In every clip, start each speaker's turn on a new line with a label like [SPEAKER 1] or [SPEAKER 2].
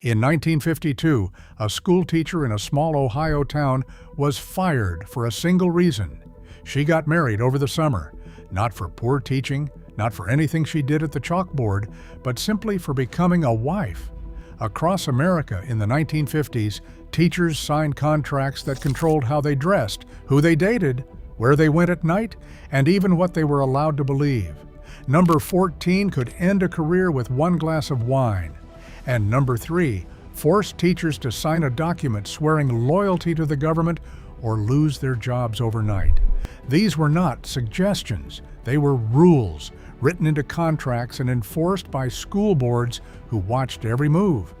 [SPEAKER 1] In 1952, a schoolteacher in a small Ohio town was fired for a single reason. She got married over the summer, not for poor teaching, not for anything she did at the chalkboard, but simply for becoming a wife. Across America in the 1950s, teachers signed contracts that controlled how they dressed, who they dated, where they went at night, and even what they were allowed to believe. Number 14 could end a career with one glass of wine. And number 3, forced teachers to sign a document swearing loyalty to the government or lose their jobs overnight. These were not suggestions, they were rules written into contracts and enforced by school boards who watched every move.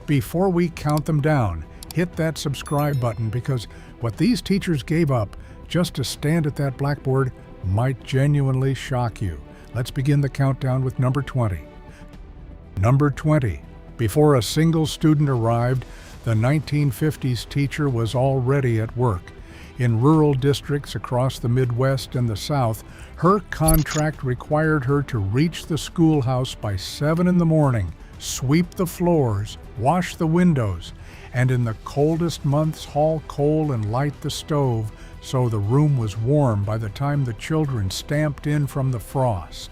[SPEAKER 1] Before we count them down, hit that subscribe button because what these teachers gave up just to stand at that blackboard might genuinely shock you. Let's begin the countdown with number 20. Number 20. Before a single student arrived, the 1950s teacher was already at work. In rural districts across the Midwest and the South, her contract required her to reach the schoolhouse by 7 in the morning, sweep the floors, wash the windows, and in the coldest months haul coal and light the stove so the room was warm by the time the children stamped in from the frost.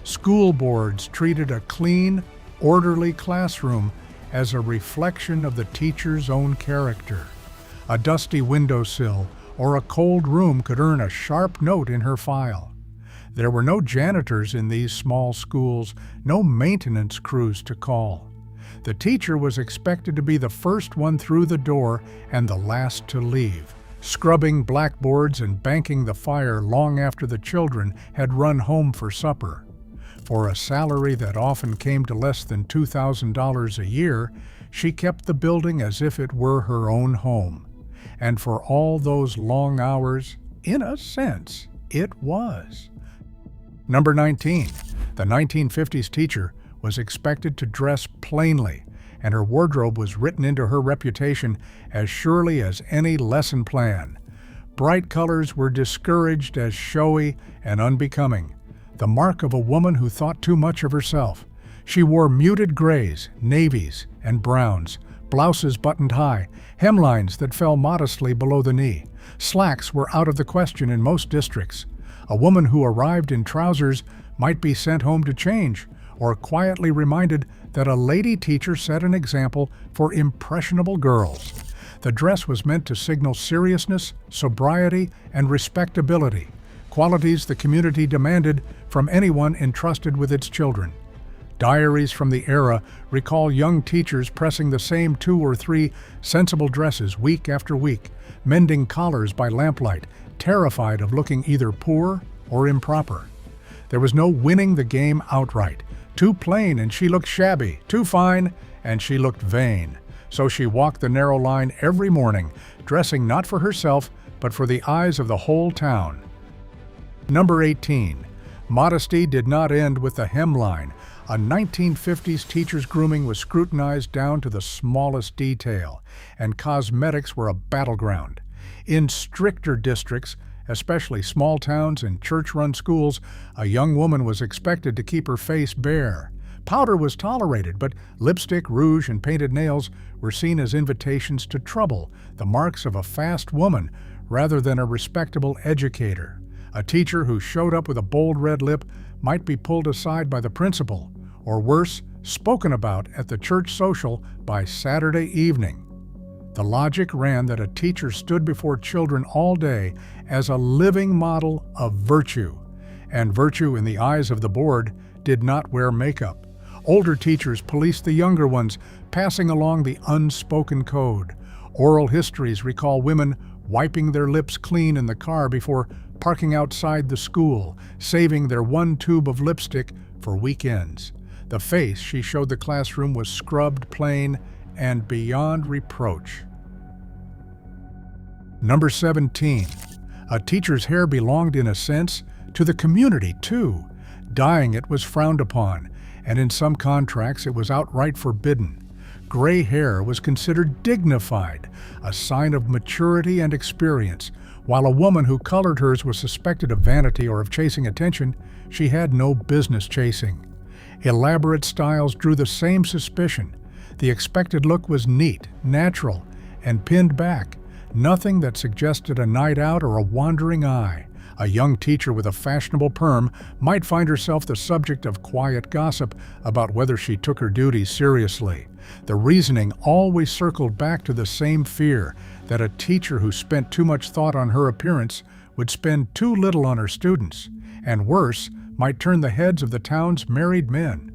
[SPEAKER 1] School boards treated a clean, orderly classroom as a reflection of the teacher's own character. A dusty windowsill or a cold room could earn a sharp note in her file. There were no janitors in these small schools, no maintenance crews to call. The teacher was expected to be the first one through the door and the last to leave, scrubbing blackboards and banking the fire long after the children had run home for supper. For a salary that often came to less than $2,000 a year, she kept the building as if it were her own home. And for all those long hours, in a sense, it was. Number 19. The 1950s teacher was expected to dress plainly, and her wardrobe was written into her reputation as surely as any lesson plan. Bright colors were discouraged as showy and unbecoming, the mark of a woman who thought too much of herself. She wore muted grays, navies, and browns, blouses buttoned high, hemlines that fell modestly below the knee. Slacks were out of the question in most districts. A woman who arrived in trousers might be sent home to change, or quietly reminded that a lady teacher set an example for impressionable girls. The dress was meant to signal seriousness, sobriety, and respectability, qualities the community demanded from anyone entrusted with its children. Diaries from the era recall young teachers pressing the same 2 or 3 sensible dresses week after week, mending collars by lamplight, terrified of looking either poor or improper. There was no winning the game outright. Too plain and she looked shabby, too fine and she looked vain. So she walked the narrow line every morning, dressing not for herself, but for the eyes of the whole town. Number 18. Modesty did not end with the hemline. A 1950s teacher's grooming was scrutinized down to the smallest detail, and cosmetics were a battleground. In stricter districts, especially small towns and church-run schools, a young woman was expected to keep her face bare. Powder was tolerated, but lipstick, rouge, and painted nails were seen as invitations to trouble, the marks of a fast woman rather than a respectable educator. A teacher who showed up with a bold red lip might be pulled aside by the principal, or worse, spoken about at the church social by Saturday evening. The logic ran that a teacher stood before children all day as a living model of virtue, and virtue in the eyes of the board did not wear makeup. Older teachers policed the younger ones, passing along the unspoken code. Oral histories recall women wiping their lips clean in the car before parking outside the school, saving their 1 tube of lipstick for weekends. The face she showed the classroom was scrubbed plain and beyond reproach. Number 17. A teacher's hair belonged, in a sense, to the community, too. Dyeing it was frowned upon, and in some contracts it was outright forbidden. Gray hair was considered dignified, a sign of maturity and experience. While a woman who colored hers was suspected of vanity or of chasing attention, she had no business chasing. Elaborate styles drew the same suspicion. The expected look was neat, natural, and pinned back, nothing that suggested a night out or a wandering eye. A young teacher with a fashionable perm might find herself the subject of quiet gossip about whether she took her duties seriously. The reasoning always circled back to the same fear that a teacher who spent too much thought on her appearance would spend too little on her students, and worse, might turn the heads of the town's married men.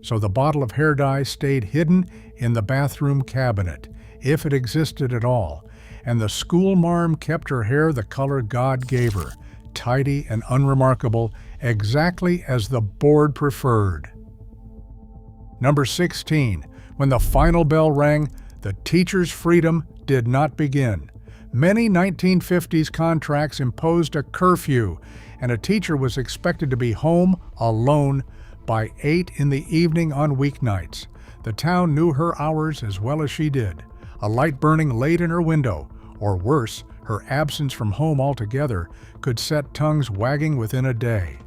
[SPEAKER 1] So the bottle of hair dye stayed hidden in the bathroom cabinet, if it existed at all, and the school marm kept her hair the color God gave her, tidy and unremarkable, exactly as the board preferred. Number 16. When the final bell rang, the teacher's freedom did not begin. Many 1950s contracts imposed a curfew, and a teacher was expected to be home alone by 8 in the evening on weeknights. The town knew her hours as well as she did. A light burning late in her window, or worse, her absence from home altogether, could set tongues wagging within a day.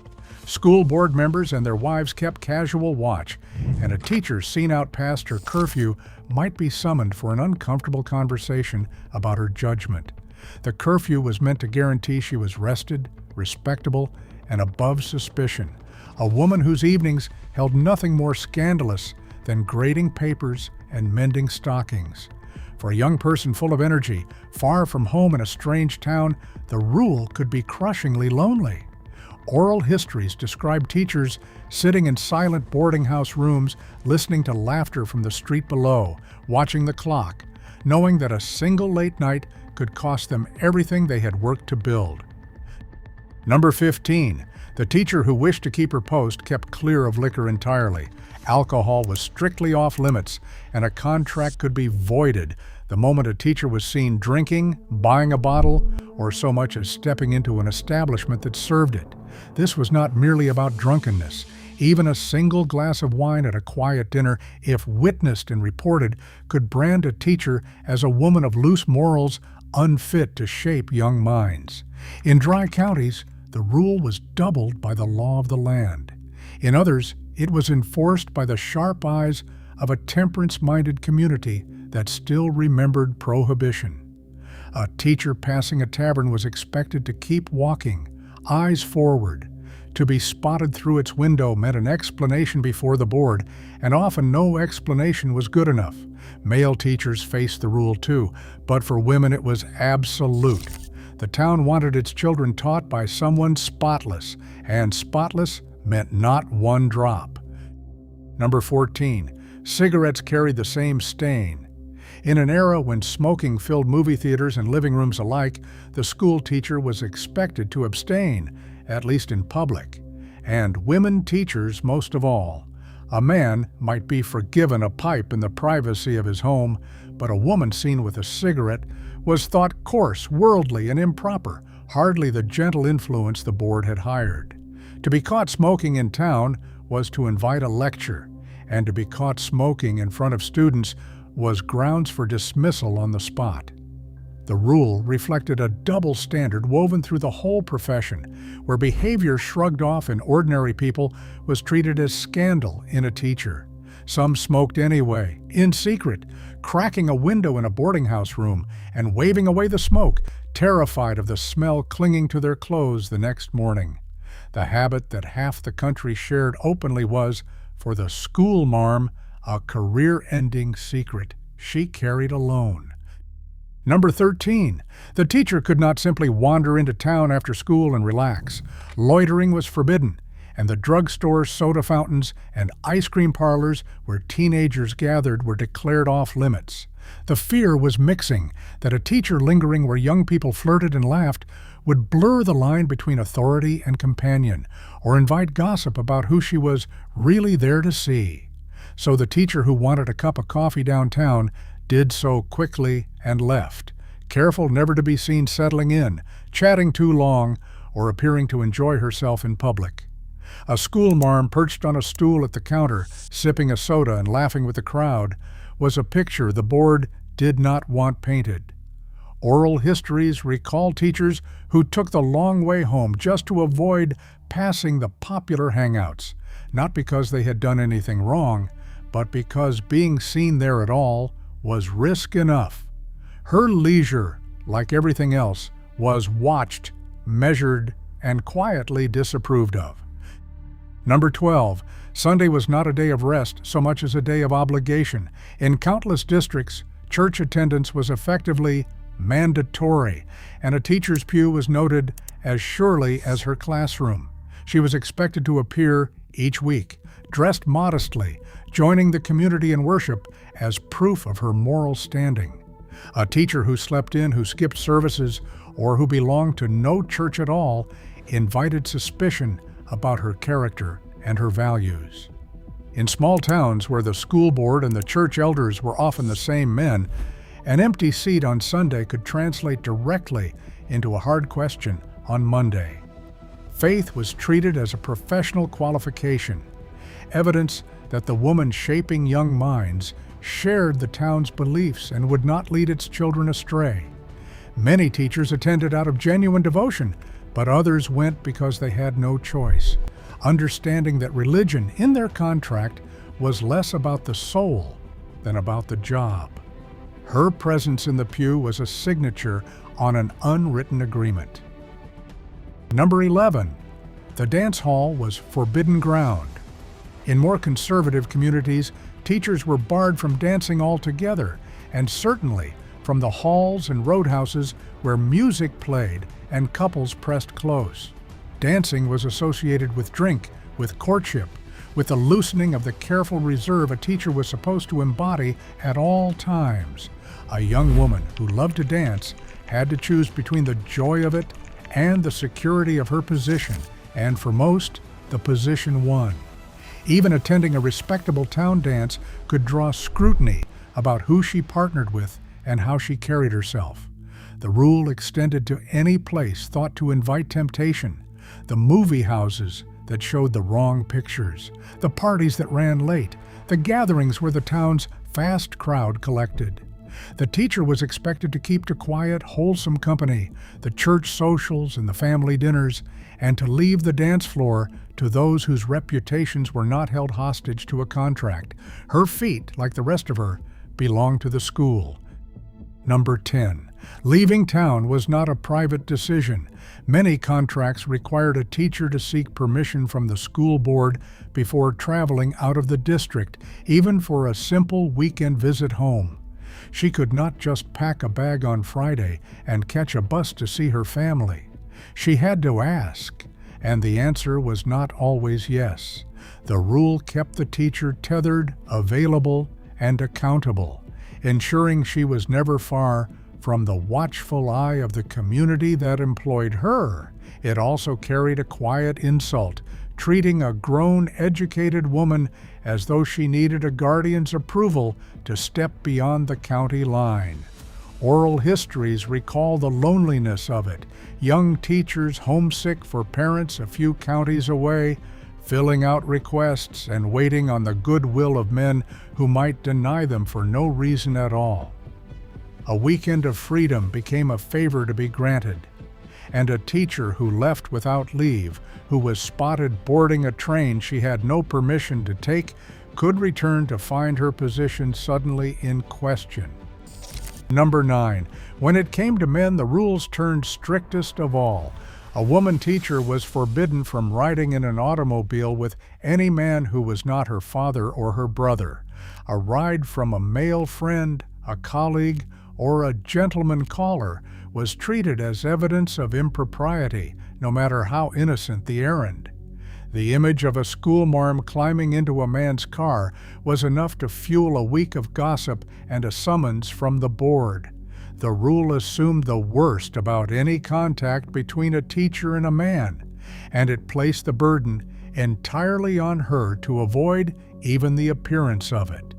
[SPEAKER 1] School board members and their wives kept casual watch, and a teacher seen out past her curfew might be summoned for an uncomfortable conversation about her judgment. The curfew was meant to guarantee she was rested, respectable, and above suspicion, a woman whose evenings held nothing more scandalous than grading papers and mending stockings. For a young person full of energy, far from home in a strange town, the rule could be crushingly lonely. Oral histories describe teachers sitting in silent boarding house rooms, listening to laughter from the street below, watching the clock, knowing that a single late night could cost them everything they had worked to build. Number 15. The teacher who wished to keep her post kept clear of liquor entirely. Alcohol was strictly off limits, and a contract could be voided the moment a teacher was seen drinking, buying a bottle, or so much as stepping into an establishment that served it. This was not merely about drunkenness. Even a single glass of wine at a quiet dinner, if witnessed and reported, could brand a teacher as a woman of loose morals, unfit to shape young minds. In dry counties, the rule was doubled by the law of the land. In others, it was enforced by the sharp eyes of a temperance-minded community that still remembered Prohibition. A teacher passing a tavern was expected to keep walking, eyes forward. To be spotted through its window meant an explanation before the board, and often no explanation was good enough. Male teachers faced the rule too, but for women it was absolute. The town wanted its children taught by someone spotless, and spotless meant not one drop. Number 14. Cigarettes carried the same stain. In an era when smoking filled movie theaters and living rooms alike, the school teacher was expected to abstain, at least in public, and women teachers most of all. A man might be forgiven a pipe in the privacy of his home, but a woman seen with a cigarette was thought coarse, worldly, and improper, hardly the gentle influence the board had hired. To be caught smoking in town was to invite a lecture, and to be caught smoking in front of students was grounds for dismissal on the spot. The rule reflected a double standard woven through the whole profession, where behavior shrugged off in ordinary people was treated as scandal in a teacher. Some smoked anyway, in secret, cracking a window in a boarding house room and waving away the smoke, terrified of the smell clinging to their clothes the next morning. The habit that half the country shared openly was, for the school marm, a career-ending secret she carried alone. Number 13. The teacher could not simply wander into town after school and relax. Loitering was forbidden, and the drugstores, soda fountains, and ice cream parlors where teenagers gathered were declared off limits. The fear was mixing, that a teacher lingering where young people flirted and laughed would blur the line between authority and companion, or invite gossip about who she was really there to see. So the teacher who wanted a cup of coffee downtown did so quickly and left, careful never to be seen settling in, chatting too long, or appearing to enjoy herself in public. A school marm perched on a stool at the counter, sipping a soda and laughing with the crowd, was a picture the board did not want painted. Oral histories recall teachers who took the long way home just to avoid passing the popular hangouts, not because they had done anything wrong, but because being seen there at all was risk enough. Her leisure, like everything else, was watched, measured, and quietly disapproved of. Number 12. Sunday was not a day of rest so much as a day of obligation. In countless districts, church attendance was effectively mandatory, and a teacher's pew was noted as surely as her classroom. She was expected to appear each week, dressed modestly, joining the community in worship as proof of her moral standing. A teacher who slept in, who skipped services, or who belonged to no church at all invited suspicion about her character and her values. In small towns where the school board and the church elders were often the same men, an empty seat on Sunday could translate directly into a hard question on Monday. Faith was treated as a professional qualification, evidence that the woman shaping young minds shared the town's beliefs and would not lead its children astray. Many teachers attended out of genuine devotion, but others went because they had no choice, understanding that religion in their contract was less about the soul than about the job. Her presence in the pew was a signature on an unwritten agreement. Number 11. The dance hall was forbidden ground. In more conservative communities, teachers were barred from dancing altogether, and certainly from the halls and roadhouses where music played and couples pressed close. Dancing was associated with drink, with courtship, with the loosening of the careful reserve a teacher was supposed to embody at all times. A young woman who loved to dance had to choose between the joy of it and the security of her position, and for most, the position won. Even attending a respectable town dance could draw scrutiny about who she partnered with and how she carried herself. The rule extended to any place thought to invite temptation, the movie houses that showed the wrong pictures, the parties that ran late, the gatherings where the town's fast crowd collected. The teacher was expected to keep to quiet, wholesome company, the church socials and the family dinners, and to leave the dance floor to those whose reputations were not held hostage to a contract. Her feet, like the rest of her, belonged to the school. Number 10. Leaving town was not a private decision. Many contracts required a teacher to seek permission from the school board before traveling out of the district, even for a simple weekend visit home. She could not just pack a bag on Friday and catch a bus to see her family. She had to ask, and the answer was not always yes. The rule kept the teacher tethered, available, and accountable, ensuring she was never far from the watchful eye of the community that employed her. It also carried a quiet insult, treating a grown, educated woman as though she needed a guardian's approval to step beyond the county line. Oral histories recall the loneliness of it, young teachers homesick for parents a few counties away, filling out requests and waiting on the goodwill of men who might deny them for no reason at all. A weekend of freedom became a favor to be granted, and a teacher who left without leave, who was spotted boarding a train she had no permission to take, could return to find her position suddenly in question. Number 9. When it came to men, the rules turned strictest of all. A woman teacher was forbidden from riding in an automobile with any man who was not her father or her brother. A ride from a male friend, a colleague, or a gentleman caller was treated as evidence of impropriety, no matter how innocent the errand. The image of a schoolmarm climbing into a man's car was enough to fuel a week of gossip and a summons from the board. The rule assumed the worst about any contact between a teacher and a man, and it placed the burden entirely on her to avoid even the appearance of it.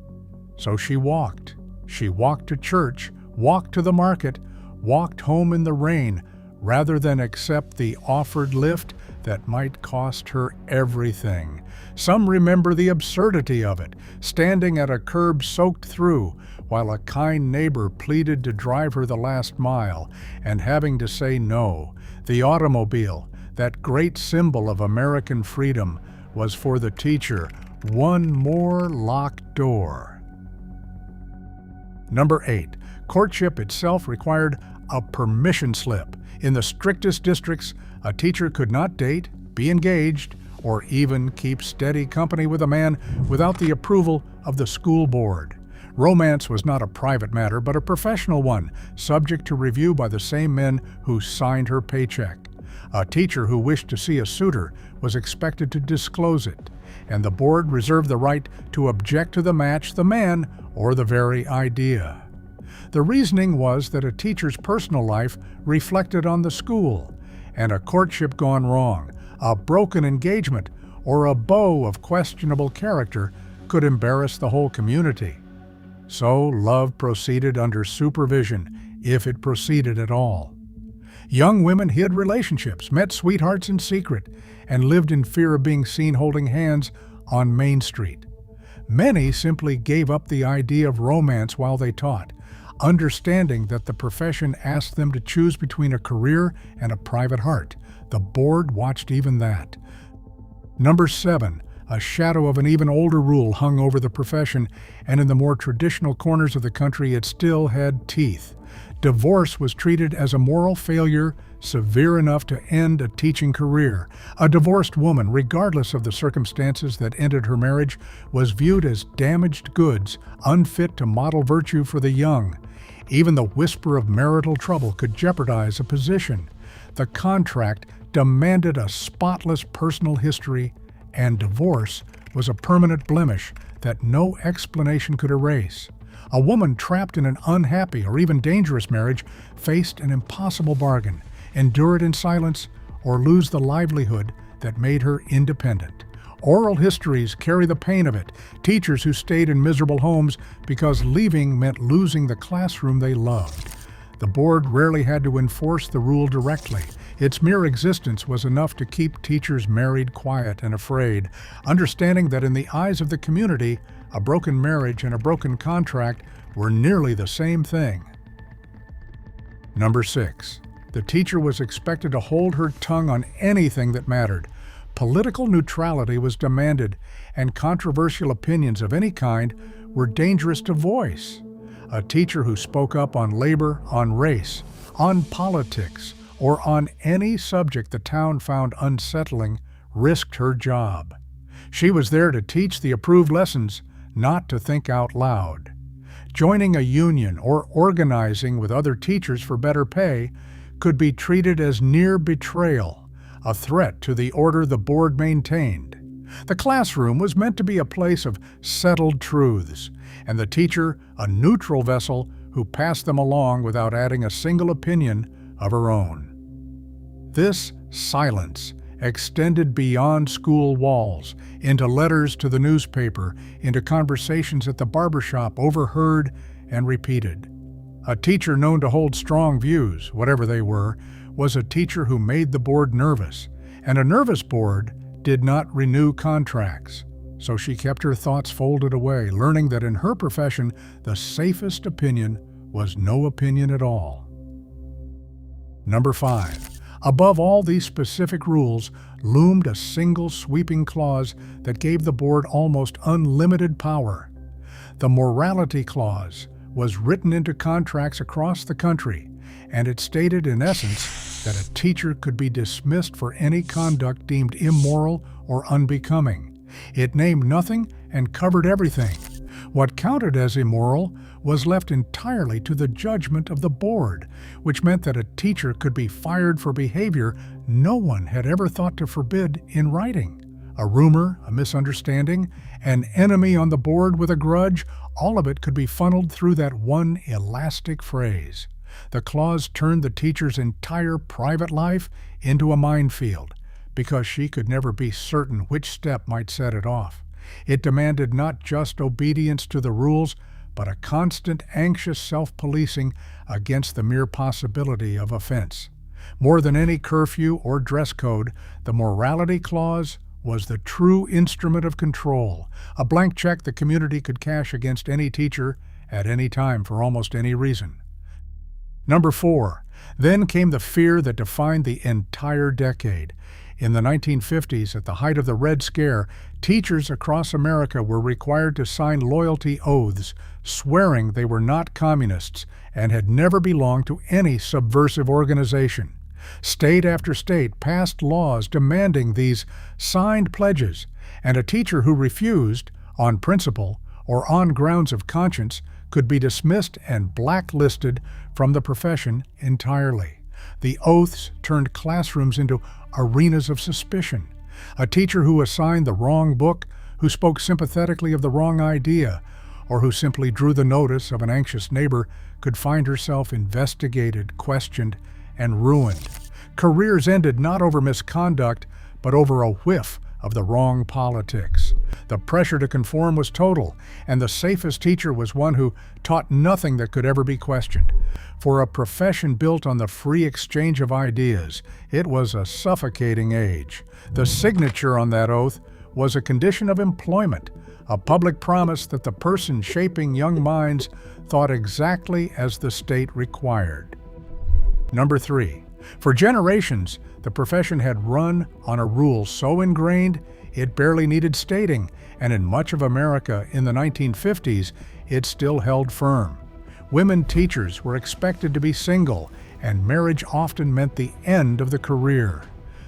[SPEAKER 1] So she walked. She walked to church, walked to the market, walked home in the rain, rather than accept the offered lift that might cost her everything. Some remember the absurdity of it, standing at a curb soaked through, while a kind neighbor pleaded to drive her the last mile, and having to say no. The automobile, that great symbol of American freedom, was for the teacher one more locked door. Number 8. Courtship itself required a permission slip. In the strictest districts, a teacher could not date, be engaged, or even keep steady company with a man without the approval of the school board. Romance was not a private matter, but a professional one, subject to review by the same men who signed her paycheck. A teacher who wished to see a suitor was expected to disclose it, and the board reserved the right to object to the match, the man, or the very idea. The reasoning was that a teacher's personal life reflected on the school, and a courtship gone wrong, a broken engagement, or a beau of questionable character could embarrass the whole community. So love proceeded under supervision, if it proceeded at all. Young women hid relationships, met sweethearts in secret, and lived in fear of being seen holding hands on Main Street. Many simply gave up the idea of romance while they taught, understanding that the profession asked them to choose between a career and a private heart. The board watched even that. Number 7. A shadow of an even older rule hung over the profession, and in the more traditional corners of the country it still had teeth. Divorce was treated as a moral failure severe enough to end a teaching career. A divorced woman, regardless of the circumstances that ended her marriage, was viewed as damaged goods, unfit to model virtue for the young. Even the whisper of marital trouble could jeopardize a position. The contract demanded a spotless personal history, and divorce was a permanent blemish that no explanation could erase. A woman trapped in an unhappy or even dangerous marriage faced an impossible bargain: endure it in silence or lose the livelihood that made her independent. Oral histories carry the pain of it. Teachers who stayed in miserable homes because leaving meant losing the classroom they loved. The board rarely had to enforce the rule directly. Its mere existence was enough to keep teachers married, quiet, and afraid, understanding that in the eyes of the community, a broken marriage and a broken contract were nearly the same thing. Number 6. The teacher was expected to hold her tongue on anything that mattered. Political neutrality was demanded, and controversial opinions of any kind were dangerous to voice. A teacher who spoke up on labor, on race, on politics, or on any subject the town found unsettling risked her job. She was there to teach the approved lessons, not to think out loud. Joining a union or organizing with other teachers for better pay could be treated as near betrayal, a threat to the order the board maintained. The classroom was meant to be a place of settled truths, and the teacher a neutral vessel who passed them along without adding a single opinion of her own. This silence extended beyond school walls, into letters to the newspaper, into conversations at the barbershop, overheard and repeated. A teacher known to hold strong views, whatever they were, was a teacher who made the board nervous, and a nervous board did not renew contracts. So she kept her thoughts folded away, learning that in her profession the safest opinion was no opinion at all. Number 5. Above all these specific rules loomed a single sweeping clause that gave the board almost unlimited power. The morality clause was written into contracts across the country, and it stated in essence that a teacher could be dismissed for any conduct deemed immoral or unbecoming. It named nothing and covered everything. What counted as immoral was left entirely to the judgment of the board, which meant that a teacher could be fired for behavior no one had ever thought to forbid in writing. A rumor, a misunderstanding, an enemy on the board with a grudge, all of it could be funneled through that one elastic phrase. The clause turned the teacher's entire private life into a minefield, because she could never be certain which step might set it off. It demanded not just obedience to the rules, but a constant anxious self-policing against the mere possibility of offense. More than any curfew or dress code, the morality clause was the true instrument of control, a blank check the community could cash against any teacher at any time for almost any reason. Number 4. Then came the fear that defined the entire decade. In the 1950s, at the height of the Red Scare, teachers across America were required to sign loyalty oaths, swearing they were not communists and had never belonged to any subversive organization. State after state passed laws demanding these signed pledges, and a teacher who refused, on principle or on grounds of conscience, could be dismissed and blacklisted from the profession entirely. The oaths turned classrooms into arenas of suspicion. A teacher who assigned the wrong book, who spoke sympathetically of the wrong idea, or who simply drew the notice of an anxious neighbor could find herself investigated, questioned, and ruined. Careers ended not over misconduct, but over a whiff of the wrong politics. The pressure to conform was total, and the safest teacher was one who taught nothing that could ever be questioned. For a profession built on the free exchange of ideas, it was a suffocating age. The signature on that oath was a condition of employment, a public promise that the person shaping young minds thought exactly as the state required. Number 3. For generations, the profession had run on a rule so ingrained it barely needed stating, and in much of America in the 1950s, it still held firm. Women teachers were expected to be single, and marriage often meant the end of the career.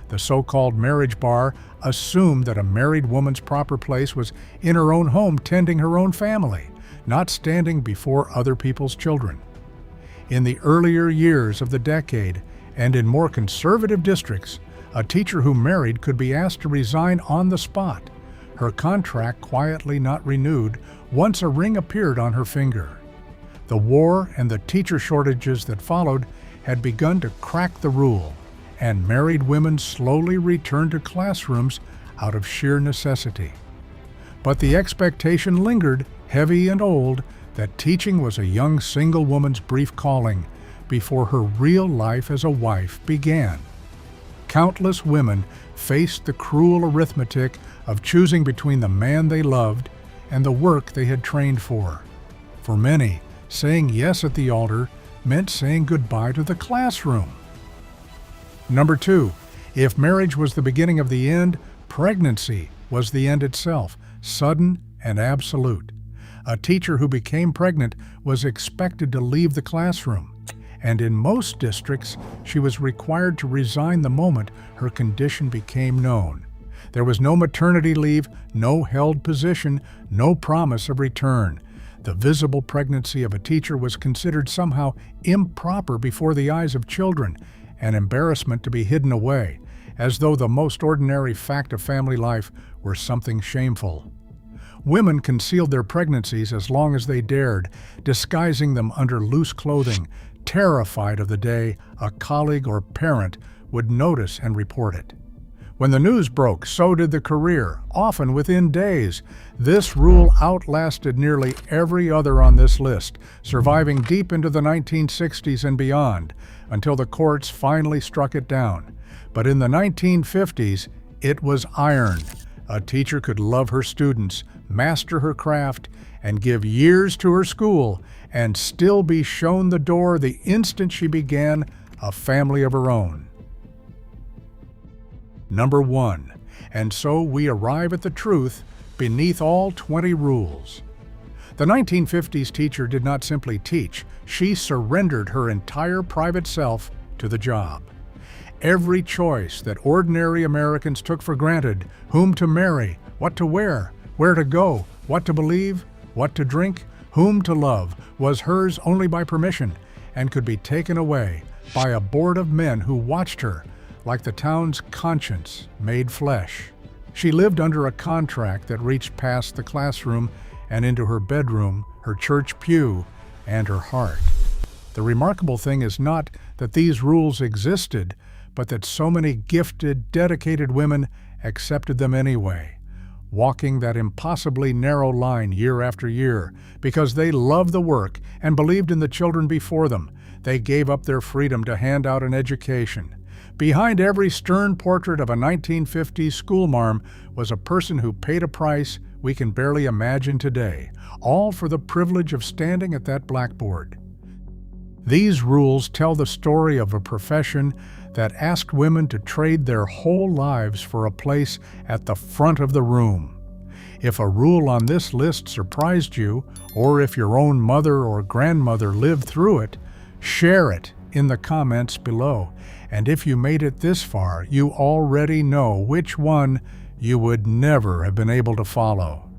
[SPEAKER 1] The so-called marriage bar assumed that a married woman's proper place was in her own home tending her own family, not standing before other people's children. In the earlier years of the decade, and in more conservative districts, a teacher who married could be asked to resign on the spot, her contract quietly not renewed once a ring appeared on her finger. The war and the teacher shortages that followed had begun to crack the rule, and married women slowly returned to classrooms out of sheer necessity. But the expectation lingered, heavy and old, that teaching was a young single woman's brief calling before her real life as a wife began. Countless women faced the cruel arithmetic of choosing between the man they loved and the work they had trained for. For many, saying yes at the altar meant saying goodbye to the classroom. Number 2, if marriage was the beginning of the end, pregnancy was the end itself, sudden and absolute. A teacher who became pregnant was expected to leave the classroom, and in most districts, she was required to resign the moment her condition became known. There was no maternity leave, no held position, no promise of return. The visible pregnancy of a teacher was considered somehow improper before the eyes of children, an embarrassment to be hidden away, as though the most ordinary fact of family life were something shameful. Women concealed their pregnancies as long as they dared, disguising them under loose clothing, terrified of the day a colleague or parent would notice and report it. When the news broke, so did the career, often within days. This rule outlasted nearly every other on this list, surviving deep into the 1960s and beyond, until the courts finally struck it down. But in the 1950s, it was iron. A teacher could love her students, master her craft, and give years to her school, and still be shown the door the instant she began a family of her own. Number 1, and so we arrive at the truth beneath all 20 rules. The 1950s teacher did not simply teach, she surrendered her entire private self to the job. Every choice that ordinary Americans took for granted, whom to marry, what to wear, where to go, what to believe, what to drink, whom to love, was hers only by permission, and could be taken away by a board of men who watched her like the town's conscience made flesh. She lived under a contract that reached past the classroom and into her bedroom, her church pew, and her heart. The remarkable thing is not that these rules existed, but that so many gifted, dedicated women accepted them anyway, walking that impossibly narrow line year after year. Because they loved the work and believed in the children before them, they gave up their freedom to hand out an education. Behind every stern portrait of a 1950s schoolmarm was a person who paid a price we can barely imagine today, all for the privilege of standing at that blackboard. These rules tell the story of a profession that asked women to trade their whole lives for a place at the front of the room. If a rule on this list surprised you, or if your own mother or grandmother lived through it, share it in the comments below. And if you made it this far, you already know which one you would never have been able to follow.